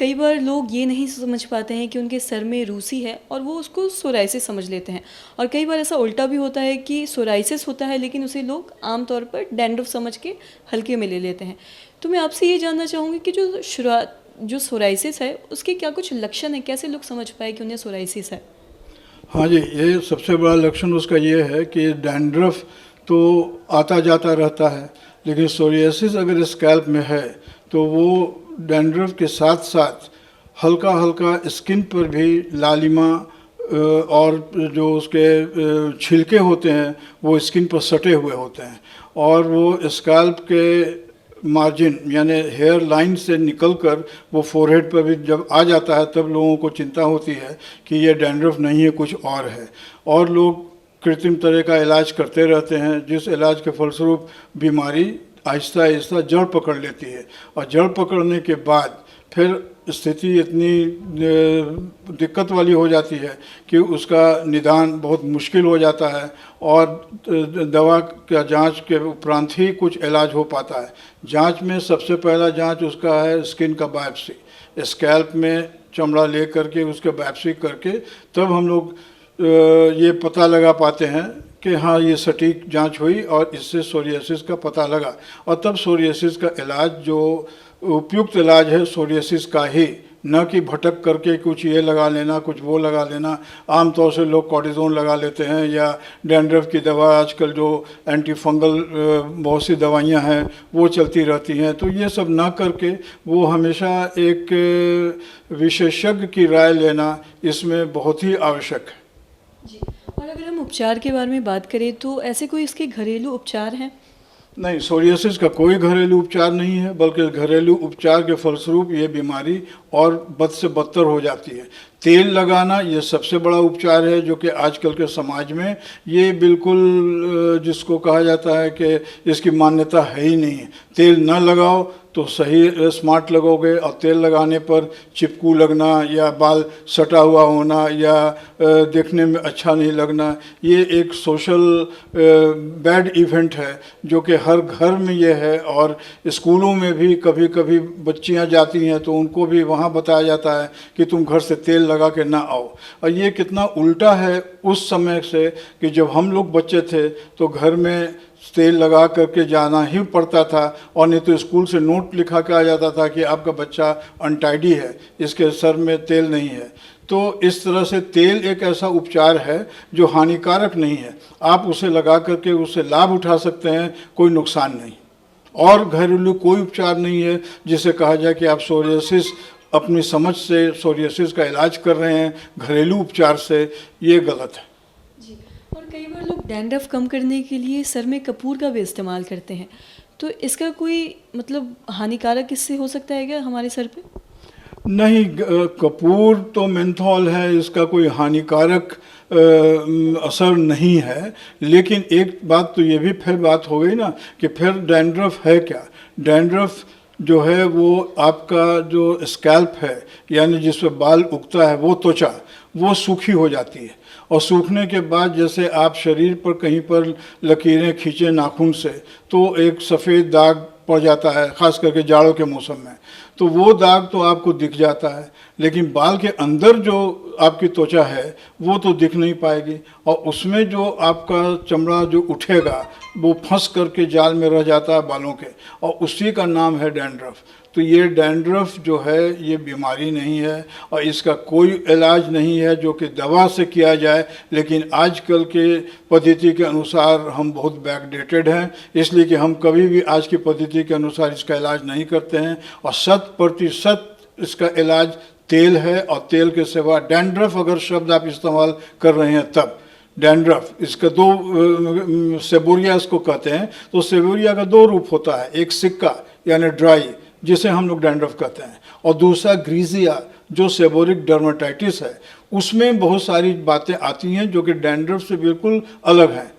कई बार लोग ये नहीं समझ पाते हैं कि उनके सर में रूसी है और वो उसको सोराइसिस समझ लेते हैं। और कई बार ऐसा उल्टा भी होता है कि सोराइसिस होता है लेकिन उसे लोग आमतौर पर डैंड्रफ समझ के हल्के में ले लेते हैं। तो मैं आपसे ये जानना चाहूँगी कि जो सोराइसिस है उसके क्या कुछ लक्षण हैं, कैसे लोग समझ पाए कि उन्हें सोराइसिस है? हाँ जी, ये सबसे बड़ा लक्षण उसका ये है कि डैंड्रफ तो आता जाता रहता है, लेकिन सोरियासिस अगर स्कैल्प में है तो वो डैंड्रफ के साथ साथ हल्का हल्का स्किन पर भी लालिमा और जो उसके छिलके होते हैं वो स्किन पर सटे हुए होते हैं, और वो स्कैल्प के मार्जिन यानी हेयर लाइन से निकलकर वो फोरहेड पर भी जब आ जाता है तब लोगों को चिंता होती है कि ये डैंड्रफ नहीं है, कुछ और है। और लोग कृत्रिम तरह का इलाज करते रहते हैं, जिस इलाज के फलस्वरूप बीमारी आहिस्ता आहिस्ता जड़ पकड़ लेती है, और जड़ पकड़ने के बाद फिर स्थिति इतनी दिक्कत वाली हो जाती है कि उसका निदान बहुत मुश्किल हो जाता है, और दवा का जांच के उपरांत ही कुछ इलाज हो पाता है। जांच में सबसे पहला जांच उसका है स्किन का बायोप्सी, स्कैल्प में चमड़ा ले करके उसके बायोप्सी करके तब हम लोग ये पता लगा पाते हैं कि हाँ ये सटीक जांच हुई और इससे सोरियासिस का पता लगा, और तब सोरियासिस का इलाज जो उपयुक्त इलाज है सोरियासिस का ही, न कि भटक करके कुछ ये लगा लेना कुछ वो लगा लेना। आमतौर से लोग कॉर्टिज़ोन लगा लेते हैं या डैंड्रफ की दवा, आजकल जो एंटी फंगल बहुत सी दवाइयाँ हैं वो चलती रहती हैं। तो ये सब ना करके वो हमेशा एक विशेषज्ञ की राय लेना इसमें बहुत ही आवश्यक है। जी, और अगर हम उपचार के बारे में बात करें तो ऐसे कोई इसके घरेलू उपचार हैं? नहीं, सोरियासिस का कोई घरेलू उपचार नहीं है, बल्कि घरेलू उपचार के फलस्वरूप ये बीमारी और बद से बदतर हो जाती है। तेल लगाना ये सबसे बड़ा उपचार है, जो कि आजकल के समाज में ये बिल्कुल जिसको कहा जाता है कि इसकी मान्यता है ही नहीं है। तेल न लगाओ तो सही स्मार्ट लगोगे, और तेल लगाने पर चिपकू लगना या बाल सटा हुआ होना या देखने में अच्छा नहीं लगना, ये एक सोशल बैड इवेंट है जो कि हर घर में ये है। और स्कूलों में भी कभी कभी बच्चियां जाती हैं तो उनको भी वहाँ बताया जाता है कि तुम घर से तेल लगा के ना आओ। और ये कितना उल्टा है उस समय से कि जब हम लोग बच्चे थे तो घर में तेल लगा करके जाना ही पड़ता था, और नहीं तो स्कूल से नोट लिखा के आ जाता था कि आपका बच्चा अनटाइडी है, इसके सर में तेल नहीं है। तो इस तरह से तेल एक ऐसा उपचार है जो हानिकारक नहीं है, आप उसे लगा करके उससे लाभ उठा सकते हैं, कोई नुकसान नहीं। और घरेलू कोई उपचार नहीं है जिसे कहा जाए कि आप सोरियासिस अपनी समझ से सोरियासिस का इलाज कर रहे हैं घरेलू उपचार से, ये गलत है। जी, और कई बार लोग डैंड्रफ कम करने के लिए सर में कपूर का भी इस्तेमाल करते हैं, तो इसका कोई मतलब हानिकारक इससे हो सकता है क्या हमारे सर पे? नहीं, कपूर तो मेंथॉल है, इसका कोई हानिकारक असर नहीं है। लेकिन एक बात तो ये भी फिर बात हो गई ना कि फिर डैंड्रफ है क्या। डैंड्रफ जो है वो आपका जो स्कैल्प है यानी जिस पर बाल उगता है वो त्वचा वो सूखी हो जाती है, और सूखने के बाद जैसे आप शरीर पर कहीं पर लकीरें खींचे नाखून से तो एक सफ़ेद दाग पड़ जाता है, ख़ास करके जाड़ों के मौसम में, तो वो दाग तो आपको दिख जाता है, लेकिन बाल के अंदर जो आपकी त्वचा है वो तो दिख नहीं पाएगी, और उसमें जो आपका चमड़ा जो उठेगा वो फंस करके जाल में रह जाता है बालों के, और उसी का नाम है डैंड्रफ। तो ये डैंड्रफ जो है ये बीमारी नहीं है और इसका कोई इलाज नहीं है जो कि दवा से किया जाए, लेकिन आजकल के पद्धति के अनुसार हम बहुत बैकडेटेड हैं, इसलिए कि हम कभी भी आज की पद्धति के अनुसार इसका इलाज नहीं करते हैं, और 100% इसका इलाज तेल है, और तेल के सिवा डैंड्रफ अगर शब्द आप इस्तेमाल कर रहे हैं तब डैंड्रफ, इसका दो सेबोरिया इसको कहते हैं। तो सेबोरिया का दो रूप होता है, एक सिक्का यानी ड्राई जिसे हम लोग डैंड्रफ कहते हैं, और दूसरा ग्रीजिया जो सेबोरिक डर्माटाइटिस है। उसमें बहुत सारी बातें आती हैं जो कि डैंड्रफ से बिल्कुल अलग हैं।